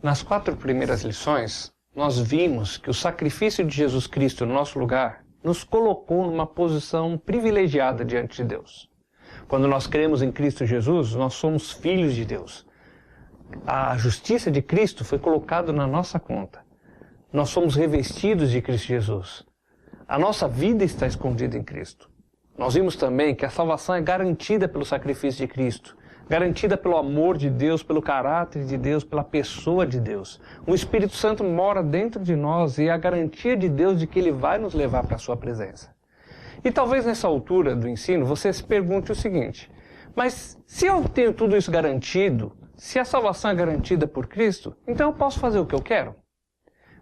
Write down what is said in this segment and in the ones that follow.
Nas 4 primeiras lições, nós vimos que o sacrifício de Jesus Cristo no nosso lugar nos colocou numa posição privilegiada diante de Deus. Quando nós cremos em Cristo Jesus, nós somos filhos de Deus. A justiça de Cristo foi colocada na nossa conta. Nós somos revestidos de Cristo Jesus. A nossa vida está escondida em Cristo. Nós vimos também que a salvação é garantida pelo sacrifício de Cristo, garantida pelo amor de Deus, pelo caráter de Deus, pela pessoa de Deus. O Espírito Santo mora dentro de nós e é a garantia de Deus de que Ele vai nos levar para a sua presença. E talvez nessa altura do ensino você se pergunte o seguinte: mas se eu tenho tudo isso garantido, se a salvação é garantida por Cristo, então eu posso fazer o que eu quero?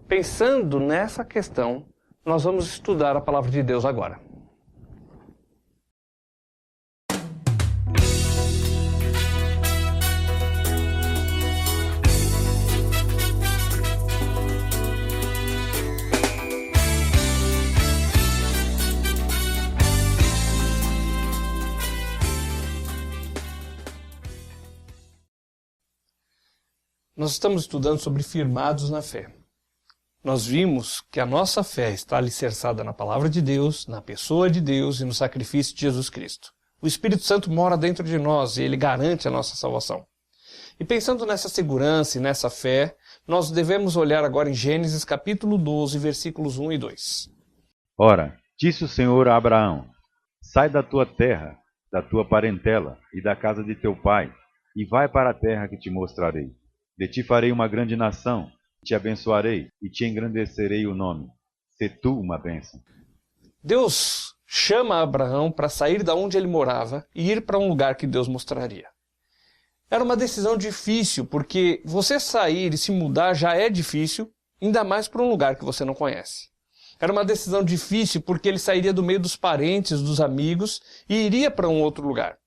Pensando nessa questão, nós vamos estudar a palavra de Deus agora. Nós estamos estudando sobre firmados na fé. Nós vimos que a nossa fé está alicerçada na palavra de Deus, na pessoa de Deus e no sacrifício de Jesus Cristo. O Espírito Santo mora dentro de nós e ele garante a nossa salvação. E pensando nessa segurança e nessa fé, nós devemos olhar agora em Gênesis capítulo 12, versículos 1 e 2. Ora, disse o Senhor a Abraão: sai da tua terra, da tua parentela e da casa de teu pai, e vai para a terra que te mostrarei. De ti farei uma grande nação, te abençoarei e te engrandecerei o nome. Sê tu uma bênção. Deus chama Abraão para sair da onde ele morava e ir para um lugar que Deus mostraria. Era uma decisão difícil, porque você sair e se mudar já é difícil, ainda mais para um lugar que você não conhece. Era uma decisão difícil porque ele sairia do meio dos parentes, dos amigos e iria para um outro lugar.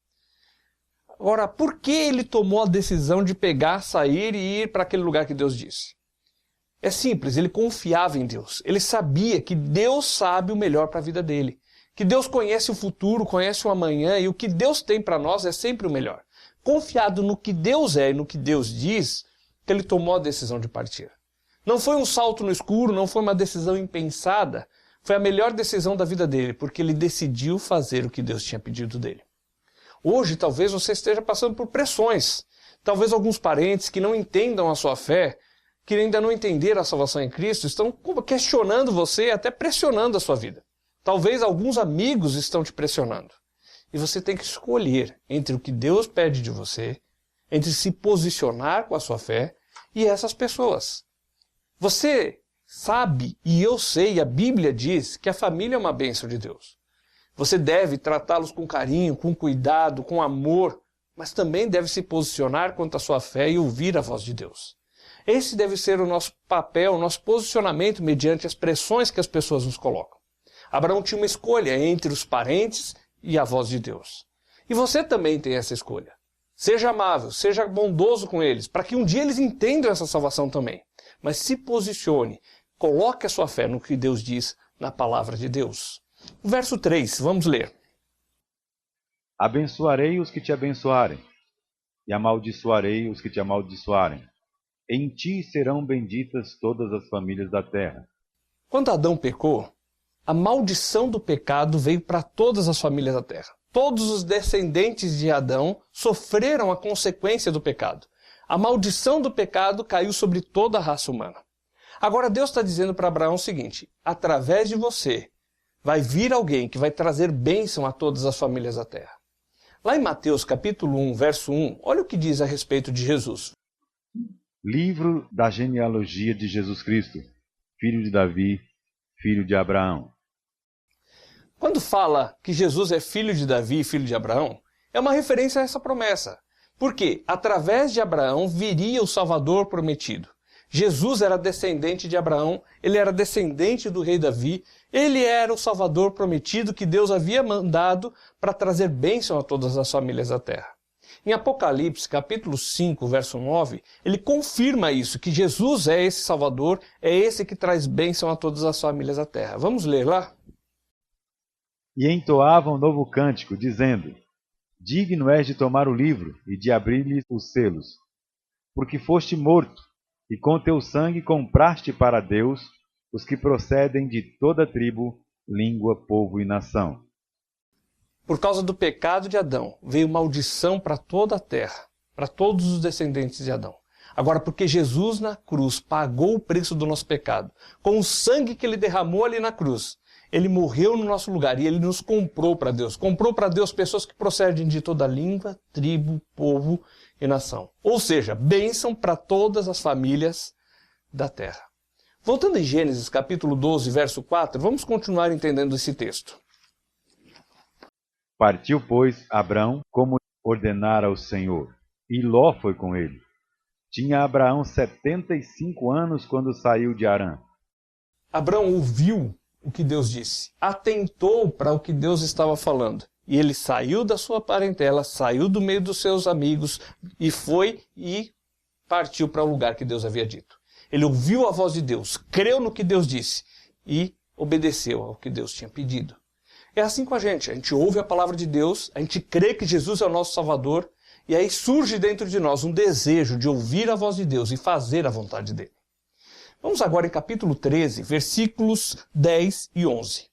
Agora, por que ele tomou a decisão de pegar, sair e ir para aquele lugar que Deus disse? É simples, ele confiava em Deus. Ele sabia que Deus sabe o melhor para a vida dele. Que Deus conhece o futuro, conhece o amanhã e o que Deus tem para nós é sempre o melhor. Confiado no que Deus é e no que Deus diz, que ele tomou a decisão de partir. Não foi um salto no escuro, não foi uma decisão impensada. Foi a melhor decisão da vida dele, porque ele decidiu fazer o que Deus tinha pedido dele. Hoje, talvez você esteja passando por pressões. Talvez alguns parentes que não entendam a sua fé, que ainda não entenderam a salvação em Cristo, estão questionando você, até pressionando a sua vida. Talvez alguns amigos estão te pressionando. E você tem que escolher entre o que Deus pede de você, entre se posicionar com a sua fé e essas pessoas. Você sabe, e eu sei, a Bíblia diz que a família é uma bênção de Deus. Você deve tratá-los com carinho, com cuidado, com amor, mas também deve se posicionar quanto à sua fé e ouvir a voz de Deus. Esse deve ser o nosso papel, o nosso posicionamento mediante as pressões que as pessoas nos colocam. Abraão tinha uma escolha entre os parentes e a voz de Deus. E você também tem essa escolha. Seja amável, seja bondoso com eles, para que um dia eles entendam essa salvação também. Mas se posicione, coloque a sua fé no que Deus diz na palavra de Deus. Verso 3, vamos ler. Abençoarei os que te abençoarem, e amaldiçoarei os que te amaldiçoarem. Em ti serão benditas todas as famílias da terra. Quando Adão pecou, a maldição do pecado veio para todas as famílias da terra. Todos os descendentes de Adão sofreram a consequência do pecado. A maldição do pecado caiu sobre toda a raça humana. Agora Deus está dizendo para Abraão o seguinte: através de você vai vir alguém que vai trazer bênção a todas as famílias da terra. Lá em Mateus capítulo 1, verso 1, olha o que diz a respeito de Jesus. Livro da genealogia de Jesus Cristo, filho de Davi, filho de Abraão. Quando fala que Jesus é filho de Davi e filho de Abraão, é uma referência a essa promessa. Porque através de Abraão viria o Salvador prometido. Jesus era descendente de Abraão, ele era descendente do rei Davi, ele era o Salvador prometido que Deus havia mandado para trazer bênção a todas as famílias da terra. Em Apocalipse, capítulo 5, verso 9, ele confirma isso, que Jesus é esse Salvador, é esse que traz bênção a todas as famílias da terra. Vamos ler lá? E entoavam um novo cântico, dizendo: digno és de tomar o livro e de abrir-lhe os selos, porque foste morto, e com teu sangue compraste para Deus os que procedem de toda tribo, língua, povo e nação. Por causa do pecado de Adão, veio maldição para toda a terra, para todos os descendentes de Adão. Agora, porque Jesus na cruz pagou o preço do nosso pecado, com o sangue que ele derramou ali na cruz, ele morreu no nosso lugar e ele nos comprou para Deus. Comprou para Deus pessoas que procedem de toda língua, tribo, povo e nação. Ou seja, bênção para todas as famílias da terra. Voltando em Gênesis capítulo 12, verso 4, vamos continuar entendendo esse texto. Partiu, pois, Abrão, como ordenara o Senhor, e Ló foi com ele. Tinha Abraão 75 anos quando saiu de Harã. Abrão ouviu o que Deus disse, atentou para o que Deus estava falando. E ele saiu da sua parentela, saiu do meio dos seus amigos e foi e partiu para o lugar que Deus havia dito. Ele ouviu a voz de Deus, creu no que Deus disse e obedeceu ao que Deus tinha pedido. É assim com a gente ouve a palavra de Deus, a gente crê que Jesus é o nosso Salvador, e aí surge dentro de nós um desejo de ouvir a voz de Deus e fazer a vontade dele. Vamos agora em capítulo 13, versículos 10 e 11.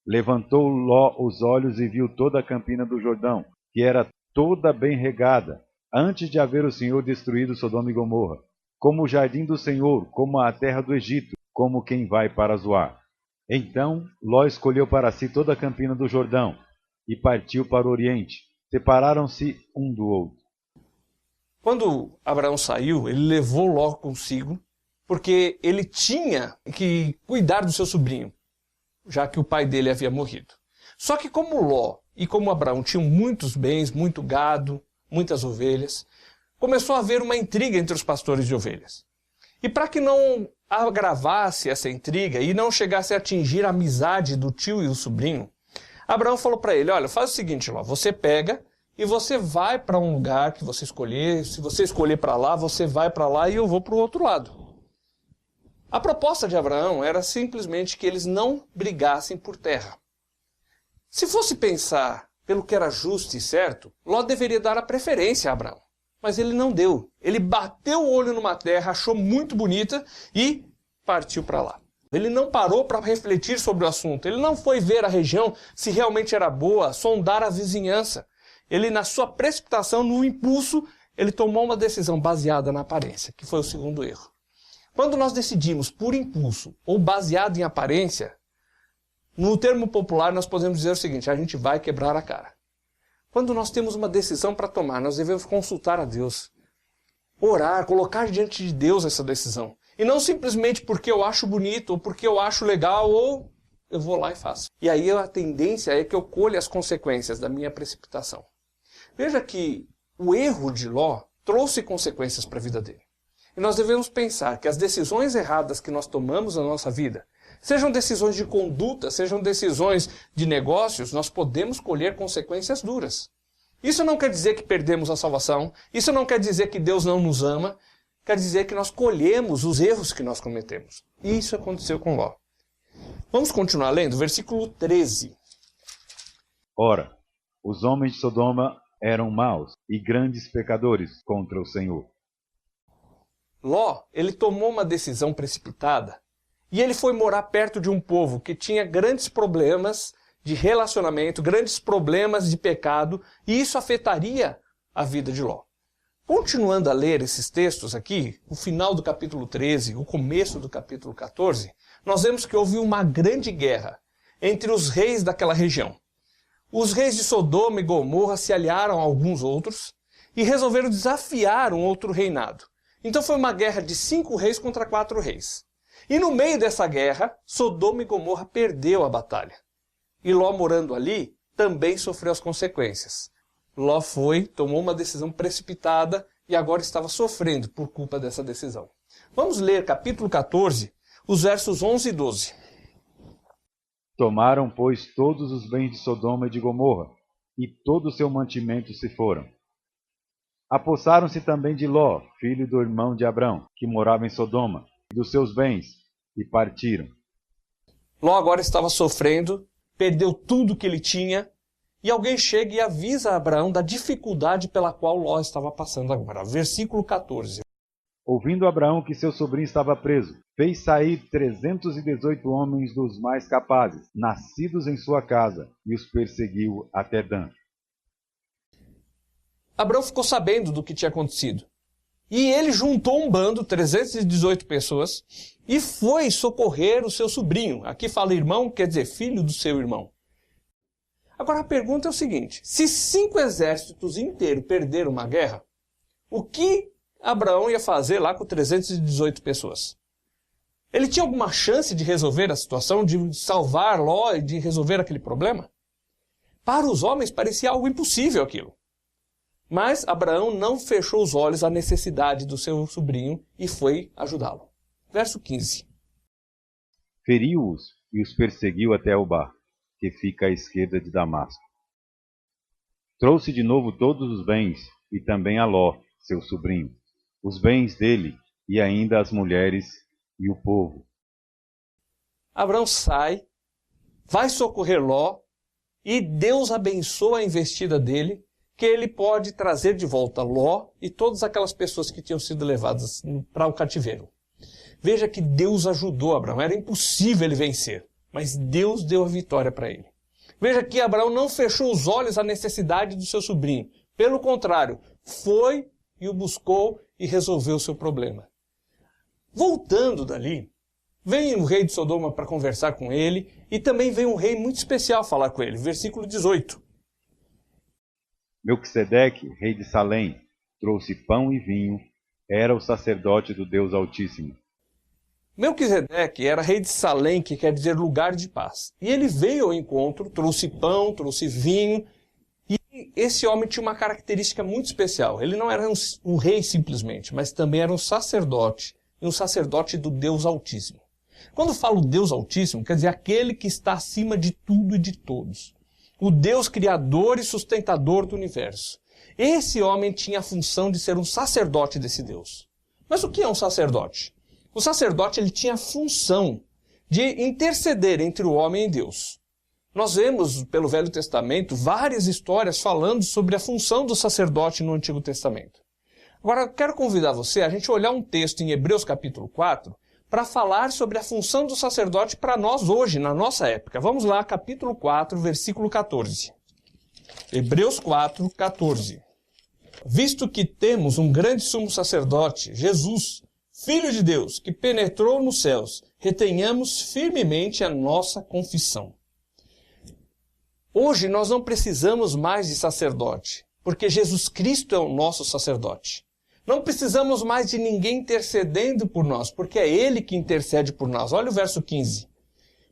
Levantou Ló os olhos e viu toda a campina do Jordão, que era toda bem regada, antes de haver o Senhor destruído Sodoma e Gomorra, como o jardim do Senhor, como a terra do Egito, como quem vai para Zoar. Então Ló escolheu para si toda a campina do Jordão e partiu para o Oriente. Separaram-se um do outro. Quando Abraão saiu, ele levou Ló consigo, porque ele tinha que cuidar do seu sobrinho, já que o pai dele havia morrido. Só que como Ló e como Abraão tinham muitos bens, muito gado, muitas ovelhas, começou a haver uma intriga entre os pastores de ovelhas. E para que não agravasse essa intriga e não chegasse a atingir a amizade do tio e o sobrinho, Abraão falou para ele, olha, faz o seguinte, Ló, você pega e você vai para um lugar que você escolher, se você escolher para lá, você vai para lá e eu vou para o outro lado. A proposta de Abraão era simplesmente que eles não brigassem por terra. Se fosse pensar pelo que era justo e certo, Ló deveria dar a preferência a Abraão. Mas ele não deu. Ele bateu o olho numa terra, achou muito bonita e partiu para lá. Ele não parou para refletir sobre o assunto. Ele não foi ver a região se realmente era boa, sondar a vizinhança. Ele, na sua precipitação, no impulso, ele tomou uma decisão baseada na aparência, que foi o segundo erro. Quando nós decidimos por impulso ou baseado em aparência, no termo popular nós podemos dizer o seguinte, a gente vai quebrar a cara. Quando nós temos uma decisão para tomar, nós devemos consultar a Deus. Orar, colocar diante de Deus essa decisão. E não simplesmente porque eu acho bonito, ou porque eu acho legal, ou eu vou lá e faço. E aí a tendência é que eu colhe as consequências da minha precipitação. Veja que o erro de Ló trouxe consequências para a vida dele. E nós devemos pensar que as decisões erradas que nós tomamos na nossa vida, sejam decisões de conduta, sejam decisões de negócios, nós podemos colher consequências duras. Isso não quer dizer que perdemos a salvação, isso não quer dizer que Deus não nos ama, quer dizer que nós colhemos os erros que nós cometemos. E isso aconteceu com Ló. Vamos continuar lendo, versículo 13. Ora, os homens de Sodoma eram maus e grandes pecadores contra o Senhor. Ló, ele tomou uma decisão precipitada e ele foi morar perto de um povo que tinha grandes problemas de relacionamento, grandes problemas de pecado, e isso afetaria a vida de Ló. Continuando a ler esses textos aqui, o final do capítulo 13, o começo do capítulo 14, nós vemos que houve uma grande guerra entre os reis daquela região. Os reis de Sodoma e Gomorra se aliaram a alguns outros e resolveram desafiar um outro reinado. Então foi uma guerra de 5 reis contra 4 reis. E no meio dessa guerra, Sodoma e Gomorra perdeu a batalha. E Ló, morando ali, também sofreu as consequências. Ló tomou uma decisão precipitada e agora estava sofrendo por culpa dessa decisão. Vamos ler capítulo 14, os versos 11 e 12. Tomaram, pois, todos os bens de Sodoma e de Gomorra, e todo o seu mantimento se foram. Apossaram-se também de Ló, filho do irmão de Abrão, que morava em Sodoma, e dos seus bens, e partiram. Ló agora estava sofrendo, perdeu tudo que ele tinha, e alguém chega e avisa a Abraão da dificuldade pela qual Ló estava passando agora. Versículo 14. Ouvindo Abraão que seu sobrinho estava preso, fez sair 318 homens dos mais capazes, nascidos em sua casa, e os perseguiu até Dan. Abraão ficou sabendo do que tinha acontecido. E ele juntou um bando, 318 pessoas, e foi socorrer o seu sobrinho. Aqui fala irmão, quer dizer filho do seu irmão. Agora a pergunta é o seguinte: se 5 exércitos inteiros perderam uma guerra, o que Abraão ia fazer lá com 318 pessoas? Ele tinha alguma chance de resolver a situação, de salvar Ló e de resolver aquele problema? Para os homens parecia algo impossível aquilo. Mas Abraão não fechou os olhos à necessidade do seu sobrinho e foi ajudá-lo. Verso 15. Feriu-os e os perseguiu até Elbar, que fica à esquerda de Damasco. Trouxe de novo todos os bens, e também a Ló, seu sobrinho, os bens dele, e ainda as mulheres e o povo. Abraão sai, vai socorrer Ló, e Deus abençoa a investida dele, que ele pode trazer de volta Ló e todas aquelas pessoas que tinham sido levadas para o cativeiro. Veja que Deus ajudou Abraão. Era impossível ele vencer, mas Deus deu a vitória para ele. Veja que Abraão não fechou os olhos à necessidade do seu sobrinho. Pelo contrário, foi e o buscou e resolveu o seu problema. Voltando dali, vem o rei de Sodoma para conversar com ele e também vem um rei muito especial falar com ele. Versículo 18. Melquisedeque, rei de Salém, trouxe pão e vinho, era o sacerdote do Deus Altíssimo. Melquisedeque era rei de Salém, que quer dizer lugar de paz. E ele veio ao encontro, trouxe pão, trouxe vinho, e esse homem tinha uma característica muito especial. Ele não era um rei simplesmente, mas também era um sacerdote, e um sacerdote do Deus Altíssimo. Quando falo Deus Altíssimo, quer dizer aquele que está acima de tudo e de todos. O Deus criador e sustentador do universo. Esse homem tinha a função de ser um sacerdote desse Deus. Mas o que é um sacerdote? O sacerdote ele tinha a função de interceder entre o homem e Deus. Nós vemos pelo Velho Testamento várias histórias falando sobre a função do sacerdote no Antigo Testamento. Agora eu quero convidar você a gente olhar um texto em Hebreus capítulo 4 para falar sobre a função do sacerdote para nós hoje, na nossa época. Vamos lá, capítulo 4, versículo 14. Hebreus 4, 14. Visto que temos um grande sumo sacerdote, Jesus, Filho de Deus, que penetrou nos céus, retenhamos firmemente a nossa confissão. Hoje nós não precisamos mais de sacerdote, porque Jesus Cristo é o nosso sacerdote. Não precisamos mais de ninguém intercedendo por nós, porque é Ele que intercede por nós. Olha o verso 15.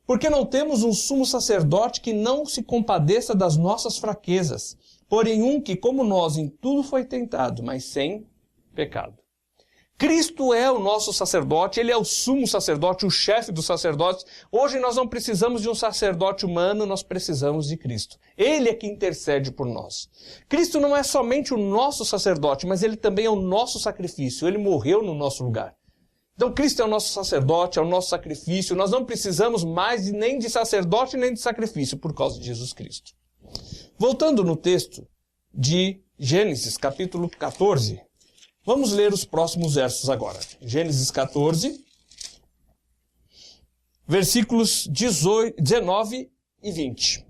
Porque não temos um sumo sacerdote que não se compadeça das nossas fraquezas, porém um que, como nós, em tudo foi tentado, mas sem pecado. Cristo é o nosso sacerdote, Ele é o sumo sacerdote, o chefe dos sacerdotes. Hoje nós não precisamos de um sacerdote humano, nós precisamos de Cristo. Ele é que intercede por nós. Cristo não é somente o nosso sacerdote, mas Ele também é o nosso sacrifício. Ele morreu no nosso lugar. Então Cristo é o nosso sacerdote, é o nosso sacrifício. Nós não precisamos mais nem de sacerdote nem de sacrifício por causa de Jesus Cristo. Voltando no texto de Gênesis, capítulo 14... Vamos ler os próximos versos agora. Gênesis 14, versículos 19 e 20.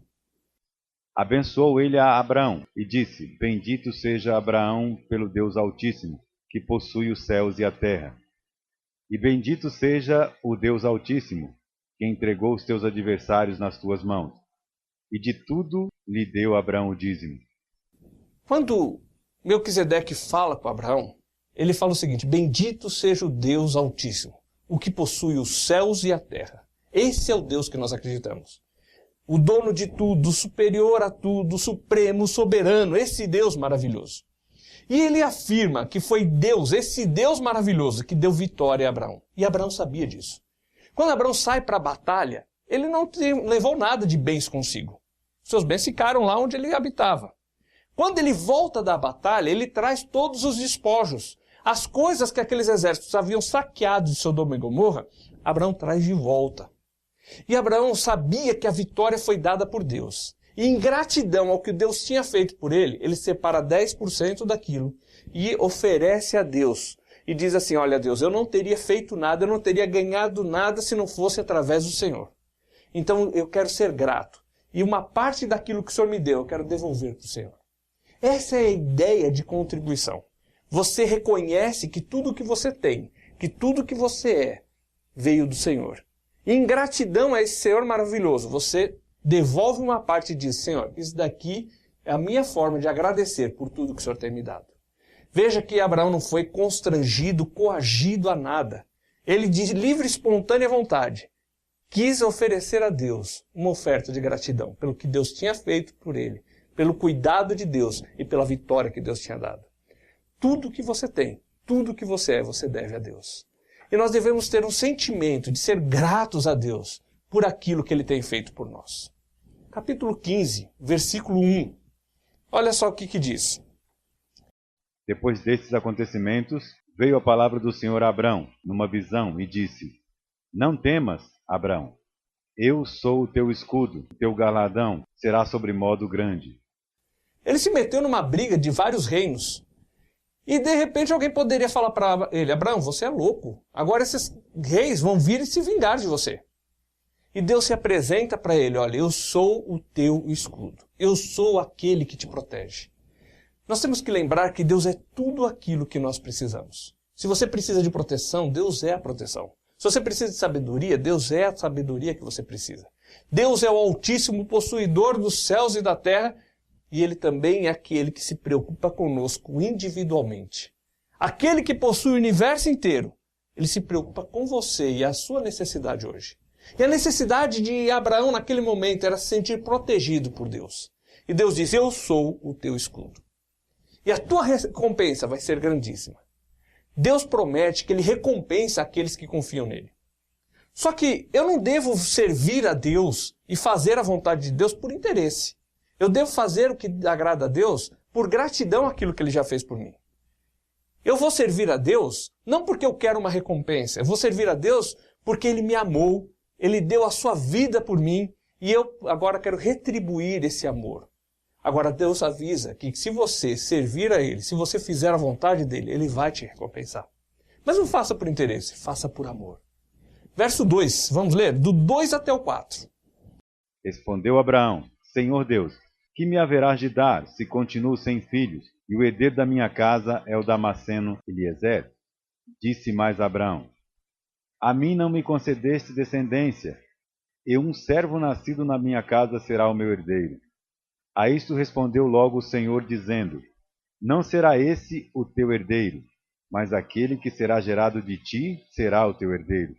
Abençoou ele a Abraão e disse: Bendito seja Abraão pelo Deus Altíssimo, que possui os céus e a terra. E bendito seja o Deus Altíssimo, que entregou os teus adversários nas tuas mãos. E de tudo lhe deu Abraão o dízimo. Quando Melquisedeque fala com Abraão, ele fala o seguinte: bendito seja o Deus Altíssimo, o que possui os céus e a terra. Esse é o Deus que nós acreditamos. O dono de tudo, superior a tudo, supremo, soberano, esse Deus maravilhoso. E ele afirma que foi Deus, esse Deus maravilhoso, que deu vitória a Abraão. E Abraão sabia disso. Quando Abraão sai para a batalha, ele não levou nada de bens consigo. Seus bens ficaram lá onde ele habitava. Quando ele volta da batalha, ele traz todos os despojos. As coisas que aqueles exércitos haviam saqueado de Sodoma e Gomorra, Abraão traz de volta. E Abraão sabia que a vitória foi dada por Deus. E em gratidão ao que Deus tinha feito por ele, ele separa 10% daquilo e oferece a Deus. e diz assim, olha Deus, eu não teria feito nada, eu não teria ganhado nada se não fosse através do Senhor. Então eu quero ser grato. E uma parte daquilo que o Senhor me deu, eu quero devolver para o Senhor. Essa é a ideia de contribuição. Você reconhece que tudo que você tem, que tudo que você é, veio do Senhor. E em gratidão a esse Senhor maravilhoso, você devolve uma parte e diz, Senhor, isso daqui é a minha forma de agradecer por tudo que o Senhor tem me dado. Veja que Abraão não foi constrangido, coagido a nada. Ele, de livre e espontânea vontade, quis oferecer a Deus uma oferta de gratidão pelo que Deus tinha feito por ele, pelo cuidado de Deus e pela vitória que Deus tinha dado. Tudo que você tem, tudo que você é, você deve a Deus. E nós devemos ter um sentimento de ser gratos a Deus por aquilo que Ele tem feito por nós. Capítulo 15, versículo 1. Olha só o que diz. Depois destes acontecimentos, veio a palavra do Senhor a Abrão, numa visão, e disse, não temas, Abrão, eu sou o teu escudo, o teu galardão será sobremodo grande. Ele se meteu numa briga de vários reinos. E de repente alguém poderia falar para ele, Abraão, você é louco. Agora esses reis vão vir e se vingar de você. E Deus se apresenta para ele, olha, eu sou o teu escudo. Eu sou aquele que te protege. Nós temos que lembrar que Deus é tudo aquilo que nós precisamos. Se você precisa de proteção, Deus é a proteção. Se você precisa de sabedoria, Deus é a sabedoria que você precisa. Deus é o Altíssimo, possuidor dos céus e da terra, e Ele também é aquele que se preocupa conosco individualmente. Aquele que possui o universo inteiro, Ele se preocupa com você e a sua necessidade hoje. E a necessidade de Abraão naquele momento era se sentir protegido por Deus. E Deus diz, eu sou o teu escudo. E a tua recompensa vai ser grandíssima. Deus promete que Ele recompensa aqueles que confiam nele. Só que eu não devo servir a Deus e fazer a vontade de Deus por interesse. Eu devo fazer o que agrada a Deus por gratidão àquilo que Ele já fez por mim. Eu vou servir a Deus não porque eu quero uma recompensa. Eu vou servir a Deus porque Ele me amou, Ele deu a sua vida por mim e eu agora quero retribuir esse amor. Agora Deus avisa que se você servir a Ele, se você fizer a vontade dEle, Ele vai te recompensar. Mas não faça por interesse, faça por amor. Verso 2, vamos ler? Do 2 até o 4. Respondeu Abraão, Senhor Deus, que me haverás de dar, se continuo sem filhos, e o herdeiro da minha casa é o Damasceno Eliezer? Disse mais Abraão, a mim não me concedeste descendência, e um servo nascido na minha casa será o meu herdeiro. A isto respondeu logo o Senhor, dizendo, não será esse o teu herdeiro, mas aquele que será gerado de ti será o teu herdeiro.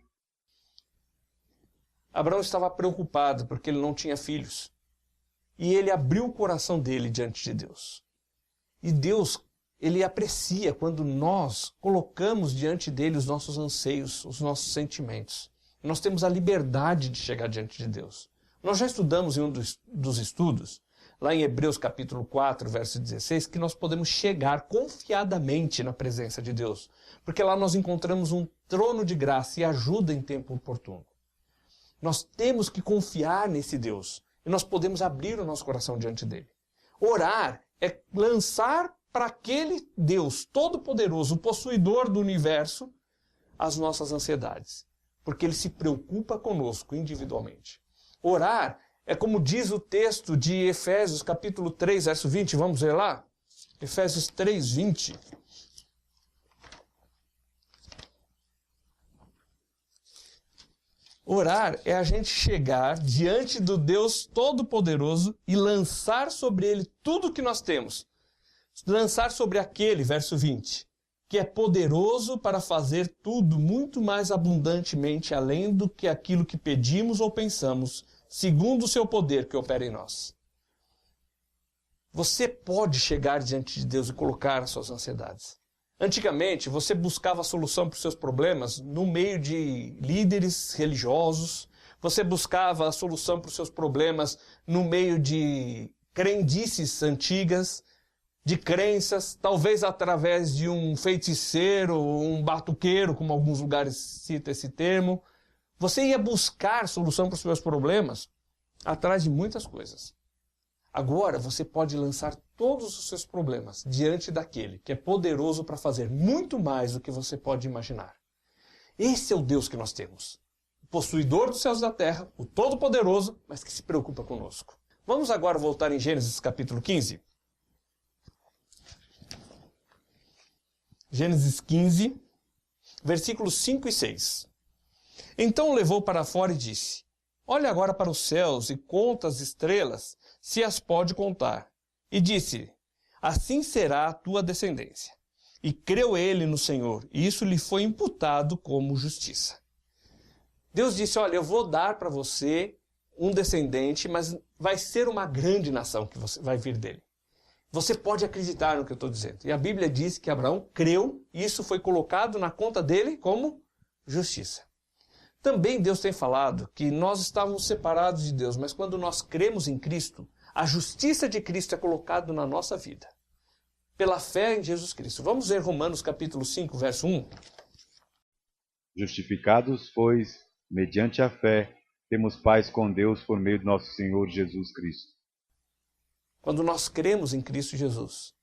Abraão estava preocupado porque ele não tinha filhos. E ele abriu o coração dele diante de Deus. E Deus, Ele aprecia quando nós colocamos diante dele os nossos anseios, os nossos sentimentos. Nós temos a liberdade de chegar diante de Deus. Nós já estudamos em um dos estudos, lá em Hebreus capítulo 4, verso 16, que nós podemos chegar confiadamente na presença de Deus. Porque lá nós encontramos um trono de graça e ajuda em tempo oportuno. Nós temos que confiar nesse Deus. E nós podemos abrir o nosso coração diante dele. Orar é lançar para aquele Deus todo-poderoso, o possuidor do universo, as nossas ansiedades. Porque Ele se preocupa conosco individualmente. Orar é como diz o texto de Efésios capítulo 3, verso 20. Vamos ler lá? Efésios 3, 20. Orar é a gente chegar diante do Deus Todo-Poderoso e lançar sobre Ele tudo o que nós temos. Lançar sobre aquele, verso 20, que é poderoso para fazer tudo muito mais abundantemente além do que aquilo que pedimos ou pensamos, segundo o seu poder que opera em nós. Você pode chegar diante de Deus e colocar as suas ansiedades. Antigamente, você buscava a solução para os seus problemas no meio de líderes religiosos, você buscava a solução para os seus problemas no meio de crendices antigas, de crenças, talvez através de um feiticeiro, um batuqueiro, como alguns lugares citam esse termo. Você ia buscar solução para os seus problemas atrás de muitas coisas. Agora você pode lançar todos os seus problemas diante daquele que é poderoso para fazer muito mais do que você pode imaginar. Esse é o Deus que nós temos. O possuidor dos céus e da terra, o Todo-Poderoso, mas que se preocupa conosco. Vamos agora voltar em Gênesis capítulo 15. Gênesis 15, versículos 5 e 6. Então o levou para fora e disse: Olha agora para os céus e conta as estrelas, se as pode contar. E disse: Assim será a tua descendência. E creu ele no Senhor, e isso lhe foi imputado como justiça. Deus disse: olha, eu vou dar para você um descendente, mas vai ser uma grande nação que vai vir dele. Você pode acreditar no que eu estou dizendo. E a Bíblia diz que Abraão creu, e isso foi colocado na conta dele como justiça. Também Deus tem falado que nós estávamos separados de Deus, mas quando nós cremos em Cristo, a justiça de Cristo é colocada na nossa vida, pela fé em Jesus Cristo. Vamos ver Romanos capítulo 5, verso 1. Justificados, pois, mediante a fé, temos paz com Deus por meio de nosso Senhor Jesus Cristo. Quando nós cremos em Cristo Jesus,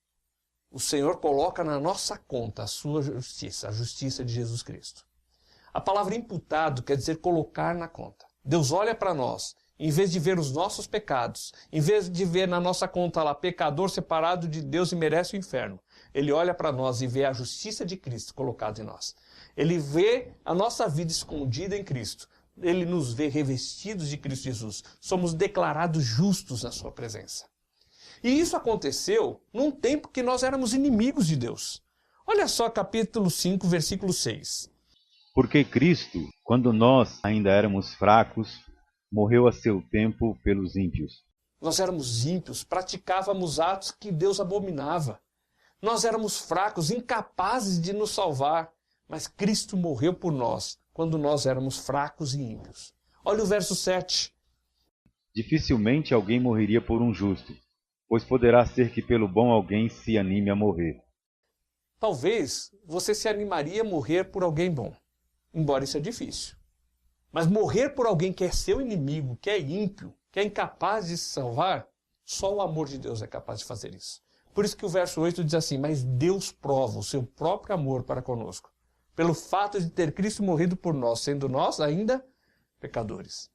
o Senhor coloca na nossa conta a sua justiça, a justiça de Jesus Cristo. A palavra imputado quer dizer colocar na conta. Deus olha para nós, em vez de ver os nossos pecados, em vez de ver na nossa conta lá, pecador separado de Deus e merece o inferno, Ele olha para nós e vê a justiça de Cristo colocada em nós. Ele vê a nossa vida escondida em Cristo. Ele nos vê revestidos de Cristo Jesus. Somos declarados justos na sua presença. E isso aconteceu num tempo que nós éramos inimigos de Deus. Olha só capítulo 5, versículo 6. Porque Cristo, quando nós ainda éramos fracos, morreu a seu tempo pelos ímpios. Nós éramos ímpios, praticávamos atos que Deus abominava. Nós éramos fracos, incapazes de nos salvar, mas Cristo morreu por nós, quando nós éramos fracos e ímpios. Olha o verso 7. Dificilmente alguém morreria por um justo, pois poderá ser que pelo bom alguém se anime a morrer. Talvez você se animaria a morrer por alguém bom, embora isso é difícil. Mas morrer por alguém que é seu inimigo, que é ímpio, que é incapaz de se salvar, só o amor de Deus é capaz de fazer isso. Por isso que o verso 8 diz assim: mas Deus prova o seu próprio amor para conosco, pelo fato de ter Cristo morrido por nós, sendo nós ainda pecadores.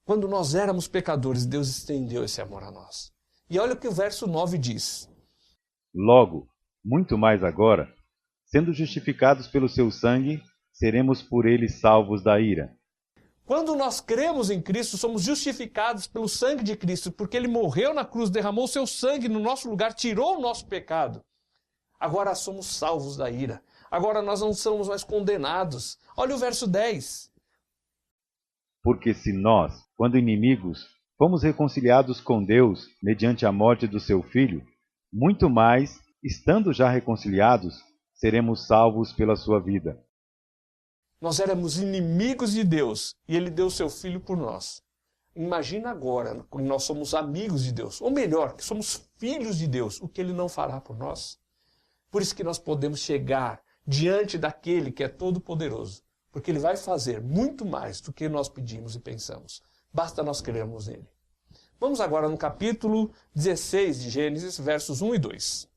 Quando nós éramos pecadores, Deus estendeu esse amor a nós. E olha o que o verso 9 diz. Logo, muito mais agora, sendo justificados pelo seu sangue, seremos por ele salvos da ira. Quando nós cremos em Cristo, somos justificados pelo sangue de Cristo, porque Ele morreu na cruz, derramou o seu sangue no nosso lugar, tirou o nosso pecado. Agora somos salvos da ira. Agora nós não somos mais condenados. Olha o verso 10. Porque se nós, quando inimigos, fomos reconciliados com Deus mediante a morte do seu Filho, muito mais, estando já reconciliados, seremos salvos pela sua vida. Nós éramos inimigos de Deus e Ele deu o seu Filho por nós. Imagina agora, quando nós somos amigos de Deus, ou melhor, que somos filhos de Deus, o que Ele não fará por nós. Por isso que nós podemos chegar diante daquele que é todo-poderoso, porque Ele vai fazer muito mais do que nós pedimos e pensamos. Basta nós crermos nele. Vamos agora no capítulo 16 de Gênesis, versos 1 e 2.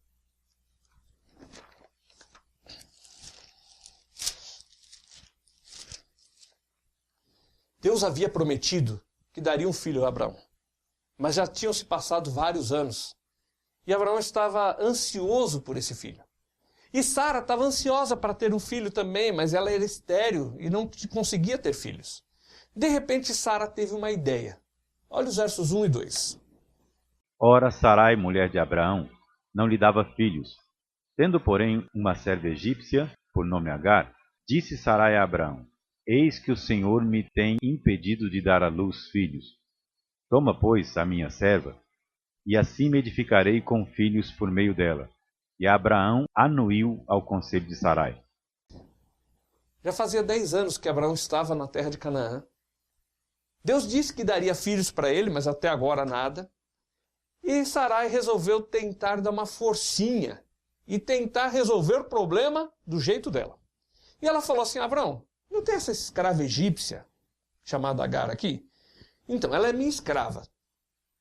Deus havia prometido que daria um filho a Abraão, mas já tinham se passado vários anos. E Abraão estava ansioso por esse filho. E Sara estava ansiosa para ter um filho também, mas ela era estéril e não conseguia ter filhos. De repente, Sara teve uma ideia. Olha os versos 1 e 2. Ora, Sarai, mulher de Abraão, não lhe dava filhos. Tendo, porém, uma serva egípcia, por nome Agar, disse Sarai a Abraão: Eis que o Senhor me tem impedido de dar à luz filhos. Toma, pois, a minha serva, e assim me edificarei com filhos por meio dela. E Abraão anuiu ao conselho de Sarai. Já fazia 10 anos que Abraão estava na terra de Canaã. Deus disse que daria filhos para ele, mas até agora nada. E Sarai resolveu tentar dar uma forcinha e tentar resolver o problema do jeito dela. E ela falou assim: Abraão, não tem essa escrava egípcia, chamada Agar aqui? Então, ela é minha escrava.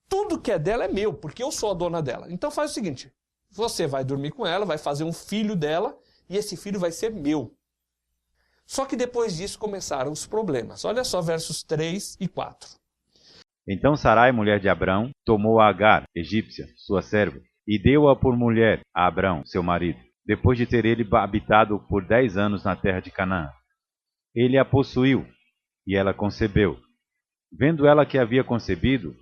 tudo que é dela é meu, porque eu sou a dona dela. Então faz o seguinte, você vai dormir com ela, vai fazer um filho dela, e esse filho vai ser meu. Só que depois disso começaram os problemas. Olha só versos 3 e 4. Então Sarai, mulher de Abrão, tomou a Agar, egípcia, sua serva, e deu-a por mulher a Abrão, seu marido, depois de ter ele habitado por 10 anos na terra de Canaã. Ele a possuiu, e ela concebeu. Vendo ela que havia concebido,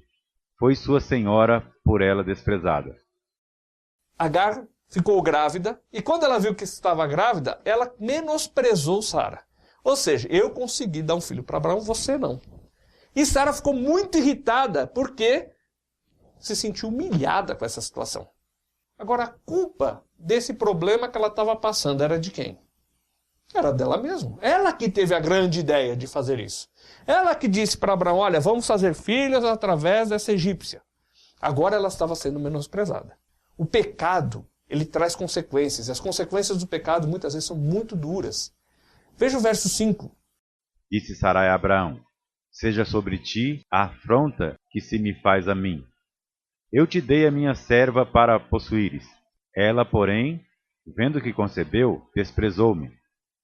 foi sua senhora por ela desprezada. Agar ficou grávida, e quando ela viu que estava grávida, ela menosprezou Sara. Ou seja, eu consegui dar um filho para Abraão, você não. E Sara ficou muito irritada, porque se sentiu humilhada com essa situação. Agora, a culpa desse problema que ela estava passando era de quem? Era dela mesma. Ela que teve a grande ideia de fazer isso. Ela que disse para Abraão, olha, vamos fazer filhos através dessa egípcia. Agora ela estava sendo menosprezada. O pecado, ele traz consequências. E as consequências do pecado muitas vezes são muito duras. Veja o verso 5. Disse Sarai a Abraão, seja sobre ti a afronta que se me faz a mim. Eu te dei a minha serva para a possuíres. Ela, porém, vendo que concebeu, desprezou-me.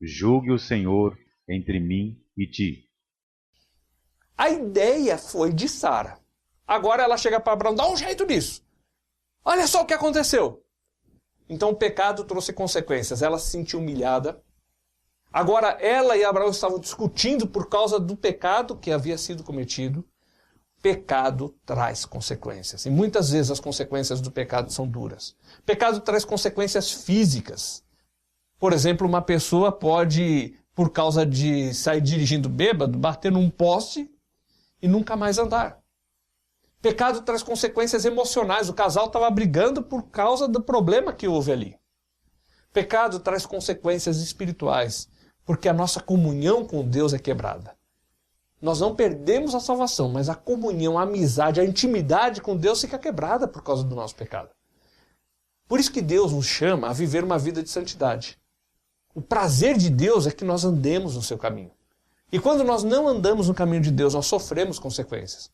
Julgue o Senhor entre mim e ti. A ideia foi de Sara. Agora ela chega para Abraão, dá um jeito nisso. Olha só o que aconteceu. Então o pecado trouxe consequências. Ela se sentiu humilhada. Agora ela e Abraão estavam discutindo por causa do pecado que havia sido cometido. Pecado traz consequências. E muitas vezes as consequências do pecado são duras. Pecado traz consequências físicas. Por exemplo, uma pessoa pode, por causa de sair dirigindo bêbado, bater num poste e nunca mais andar. Pecado traz consequências emocionais. O casal estava brigando por causa do problema que houve ali. Pecado traz consequências espirituais, porque a nossa comunhão com Deus é quebrada. Nós não perdemos a salvação, mas a comunhão, a amizade, a intimidade com Deus fica quebrada por causa do nosso pecado. Por isso que Deus nos chama a viver uma vida de santidade. O prazer de Deus é que nós andemos no seu caminho. E quando nós não andamos no caminho de Deus, nós sofremos consequências.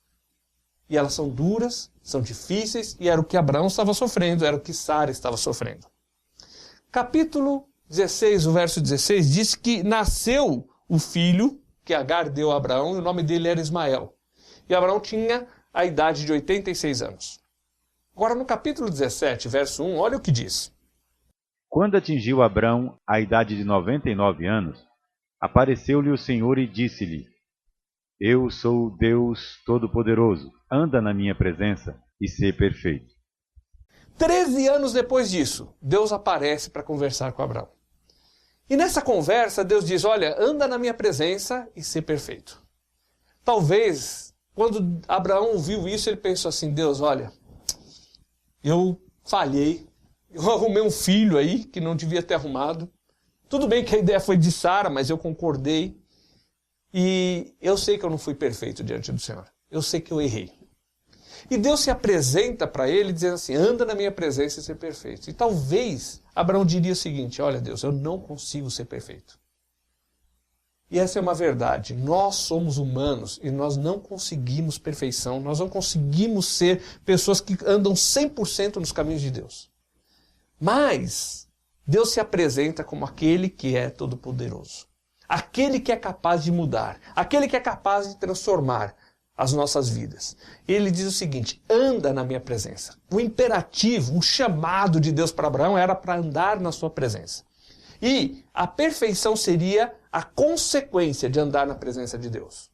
E elas são duras, são difíceis, e era o que Abraão estava sofrendo, era o que Sara estava sofrendo. Capítulo 16, o verso 16, diz que nasceu o filho que Agar deu a Abraão, e o nome dele era Ismael. E Abraão tinha a idade de 86 anos. Agora, no capítulo 17, verso 1, olha o que diz. Quando atingiu Abrão a idade de 99 anos, apareceu-lhe o Senhor e disse-lhe, eu sou o Deus Todo-Poderoso, anda na minha presença e sê perfeito. 13 anos depois disso, Deus aparece para conversar com Abraão. E nessa conversa, Deus diz, olha, anda na minha presença e sê perfeito. Talvez, quando Abraão ouviu isso, ele pensou assim, Deus, olha, eu falhei, eu arrumei um filho aí que não devia ter arrumado. Tudo bem que a ideia foi de Sara, mas eu concordei. E eu sei que eu não fui perfeito diante do Senhor. Eu sei que eu errei. E Deus se apresenta para ele dizendo assim, anda na minha presença e ser perfeito. E talvez Abraão diria o seguinte, olha Deus, eu não consigo ser perfeito. E essa é uma verdade. Nós somos humanos e nós não conseguimos perfeição. Nós não conseguimos ser pessoas que andam 100% nos caminhos de Deus. Mas Deus se apresenta como aquele que é todo-poderoso. Aquele que é capaz de mudar. Aquele que é capaz de transformar as nossas vidas. Ele diz o seguinte, anda na minha presença. O imperativo, o chamado de Deus para Abraão era para andar na sua presença. E a perfeição seria a consequência de andar na presença de Deus.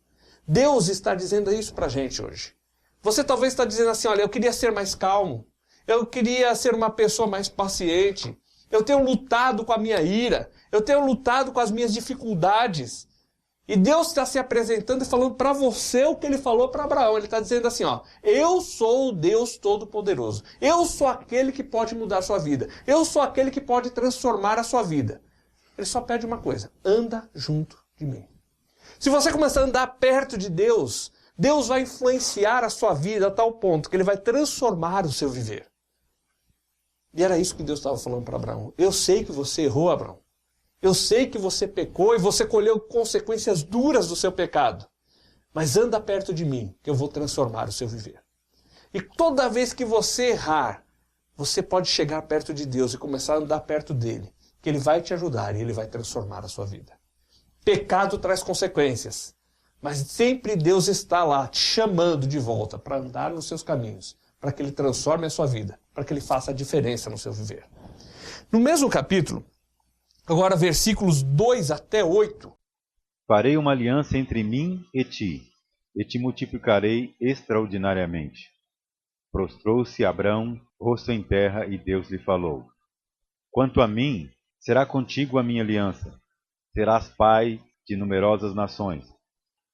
Deus está dizendo isso para a gente hoje. Você talvez está dizendo assim, olha, eu queria ser mais calmo. Eu queria ser uma pessoa mais paciente. Eu tenho lutado com a minha ira. Eu tenho lutado com as minhas dificuldades. E Deus está se apresentando e falando para você o que ele falou para Abraão. Ele está dizendo assim, ó, eu sou o Deus Todo-Poderoso. Eu sou aquele que pode mudar a sua vida. Eu sou aquele que pode transformar a sua vida. Ele só pede uma coisa, anda junto de mim. Se você começar a andar perto de Deus, Deus vai influenciar a sua vida a tal ponto que ele vai transformar o seu viver. E era isso que Deus estava falando para Abraão. Eu sei que você errou, Abraão. Eu sei que você pecou e você colheu consequências duras do seu pecado. Mas anda perto de mim, que eu vou transformar o seu viver. E toda vez que você errar, você pode chegar perto de Deus e começar a andar perto dele, que ele vai te ajudar e ele vai transformar a sua vida. Pecado traz consequências, mas sempre Deus está lá te chamando de volta para andar nos seus caminhos, para que ele transforme a sua vida, para que ele faça a diferença no seu viver. No mesmo capítulo, agora versículos 2 até 8. Farei uma aliança entre mim e te multiplicarei extraordinariamente. Prostrou-se Abrão, rosto em terra, e Deus lhe falou: Quanto a mim, será contigo a minha aliança. Serás pai de numerosas nações.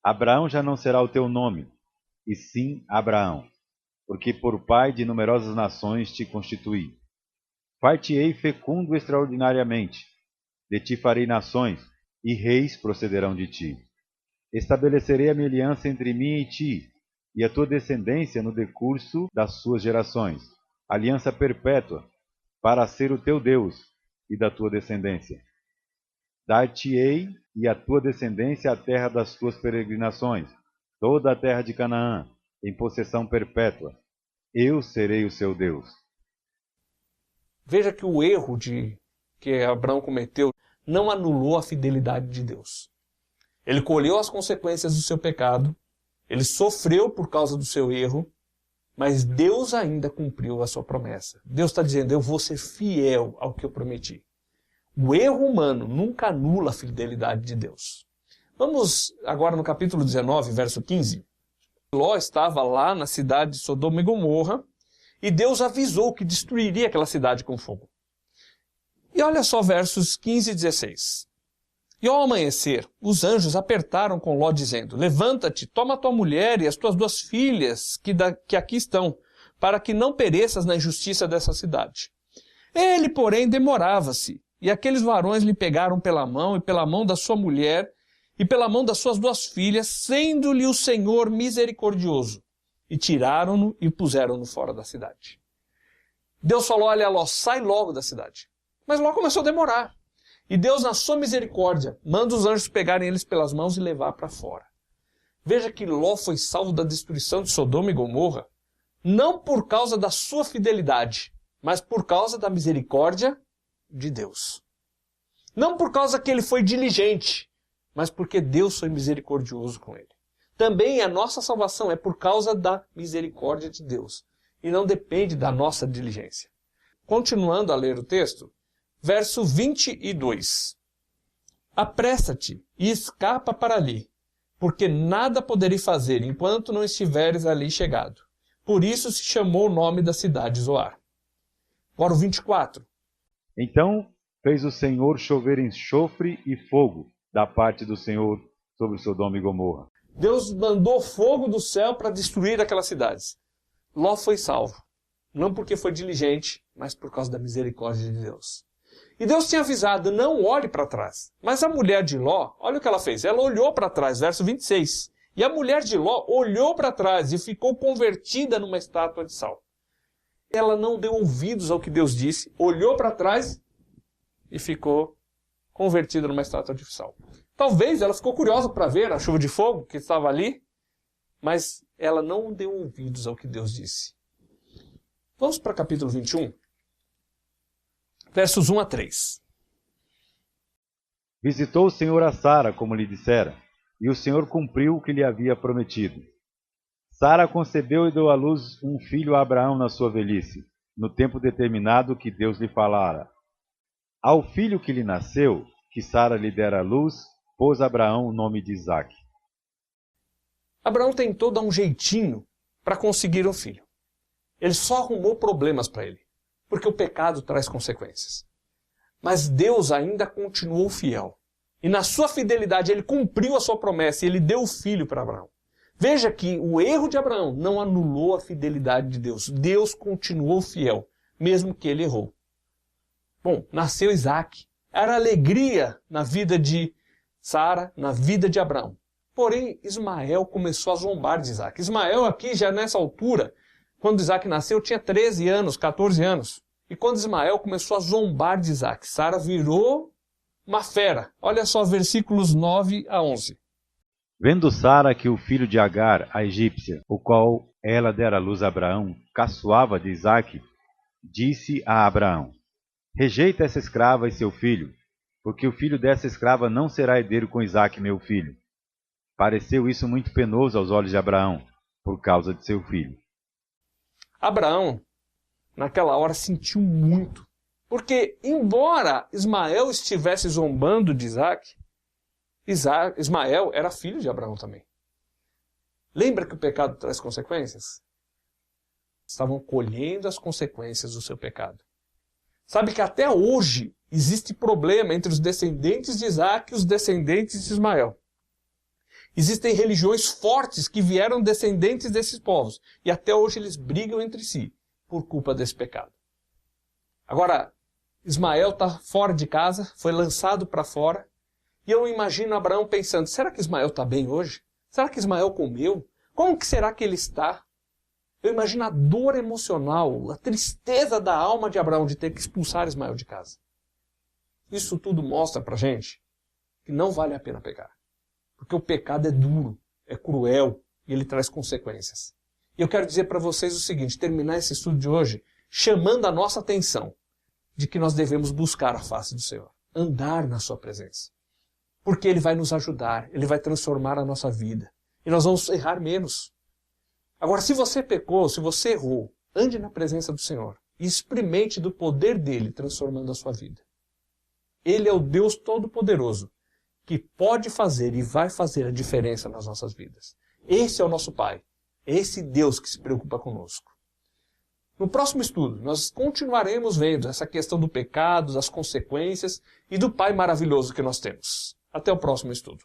Abraão já não será o teu nome, e sim Abraão, porque por pai de numerosas nações te constituí. Far-te-ei fecundo extraordinariamente. De ti farei nações, e reis procederão de ti. Estabelecerei a minha aliança entre mim e ti, e a tua descendência no decurso das suas gerações, aliança perpétua, para ser o teu Deus e da tua descendência. Dar-te-ei e a tua descendência a terra das tuas peregrinações, toda a terra de Canaã, em possessão perpétua. Eu serei o seu Deus. Veja que o erro que Abraão cometeu não anulou a fidelidade de Deus. Ele colheu as consequências do seu pecado, ele sofreu por causa do seu erro, mas Deus ainda cumpriu a sua promessa. Deus está dizendo, eu vou ser fiel ao que eu prometi. O erro humano nunca anula a fidelidade de Deus. Vamos agora no capítulo 19, verso 15. Ló estava lá na cidade de Sodoma e Gomorra, e Deus avisou que destruiria aquela cidade com fogo. E olha só versos 15 e 16. E ao amanhecer, os anjos apertaram com Ló, dizendo, levanta-te, toma tua mulher e as tuas 2 filhas que aqui estão, para que não pereças na injustiça dessa cidade. Ele, porém, demorava-se, e aqueles varões lhe pegaram pela mão e pela mão da sua mulher e pela mão das suas 2 filhas, sendo-lhe o Senhor misericordioso, e tiraram-no e puseram-no fora da cidade. Deus falou, olha Ló, sai logo da cidade. Mas Ló começou a demorar. E Deus, na sua misericórdia, manda os anjos pegarem eles pelas mãos e levar para fora. Veja que Ló foi salvo da destruição de Sodoma e Gomorra, não por causa da sua fidelidade, mas por causa da misericórdia de Deus. Não por causa que ele foi diligente, mas porque Deus foi misericordioso com ele. Também a nossa salvação é por causa da misericórdia de Deus, e não depende da nossa diligência. Continuando a ler o texto, verso 22. Apressa-te e escapa para ali, porque nada poderei fazer enquanto não estiveres ali chegado. Por isso se chamou o nome da cidade Zoar. Agora o 24. Então fez o Senhor chover enxofre e fogo da parte do Senhor sobre Sodoma e Gomorra. Deus mandou fogo do céu para destruir aquelas cidades. Ló foi salvo, não porque foi diligente, mas por causa da misericórdia de Deus. E Deus tinha avisado, não olhe para trás. Mas a mulher de Ló, olha o que ela fez. Ela olhou para trás, verso 26. E a mulher de Ló olhou para trás e ficou convertida numa estátua de sal. Ela não deu ouvidos ao que Deus disse, olhou para trás e ficou convertida numa estátua de sal. Talvez ela ficou curiosa para ver a chuva de fogo que estava ali, mas ela não deu ouvidos ao que Deus disse. Vamos para o capítulo 21. Versos 1 a 3. Visitou o Senhor a Sara, como lhe dissera, e o Senhor cumpriu o que lhe havia prometido. Sara concebeu e deu à luz um filho a Abraão na sua velhice, no tempo determinado que Deus lhe falara. Ao filho que lhe nasceu, que Sara lhe dera à luz, pôs Abraão o nome de Isaque. Abraão tentou dar um jeitinho para conseguir um filho. Ele só arrumou problemas para ele, porque o pecado traz consequências. Mas Deus ainda continuou fiel. E na sua fidelidade ele cumpriu a sua promessa e ele deu o filho para Abraão. Veja que o erro de Abraão não anulou a fidelidade de Deus. Deus continuou fiel, mesmo que ele errou. Bom, nasceu Isaque. Era alegria na vida de Sara, na vida de Abraão. Porém, Ismael começou a zombar de Isaque. Ismael aqui, já nessa altura, quando Isaque nasceu, tinha 13 anos, 14 anos. E quando Ismael começou a zombar de Isaque, Sara virou uma fera. Olha só versículos 9 a 11. Vendo Sara que o filho de Agar, a egípcia, o qual ela dera à luz a Abraão, caçoava de Isaque, disse a Abraão: rejeita essa escrava e seu filho, porque o filho dessa escrava não será herdeiro com Isaque, meu filho. Pareceu isso muito penoso aos olhos de Abraão, por causa de seu filho. Abraão, naquela hora, sentiu muito, porque, embora Ismael estivesse zombando de Isaque, Ismael era filho de Abraão também. Lembra que o pecado traz consequências? Estavam colhendo as consequências do seu pecado. Sabe que até hoje existe problema entre os descendentes de Isaque e os descendentes de Ismael. Existem religiões fortes que vieram descendentes desses povos, e até hoje eles brigam entre si por culpa desse pecado. Agora, Ismael está fora de casa, foi lançado para fora, e eu imagino Abraão pensando, será que Ismael está bem hoje? Será que Ismael comeu? Como que será que ele está? Eu imagino a dor emocional, a tristeza da alma de Abraão de ter que expulsar Ismael de casa. Isso tudo mostra para a gente que não vale a pena pecar. Porque o pecado é duro, é cruel e ele traz consequências. E eu quero dizer para vocês o seguinte, terminar esse estudo de hoje chamando a nossa atenção de que nós devemos buscar a face do Senhor, andar na sua presença. Porque Ele vai nos ajudar, Ele vai transformar a nossa vida. E nós vamos errar menos. Agora, se você pecou, se você errou, ande na presença do Senhor e experimente do poder dEle transformando a sua vida. Ele é o Deus Todo-Poderoso que pode fazer e vai fazer a diferença nas nossas vidas. Esse é o nosso Pai. É esse Deus que se preocupa conosco. No próximo estudo, nós continuaremos vendo essa questão do pecado, das consequências e do Pai maravilhoso que nós temos. Até o próximo estudo.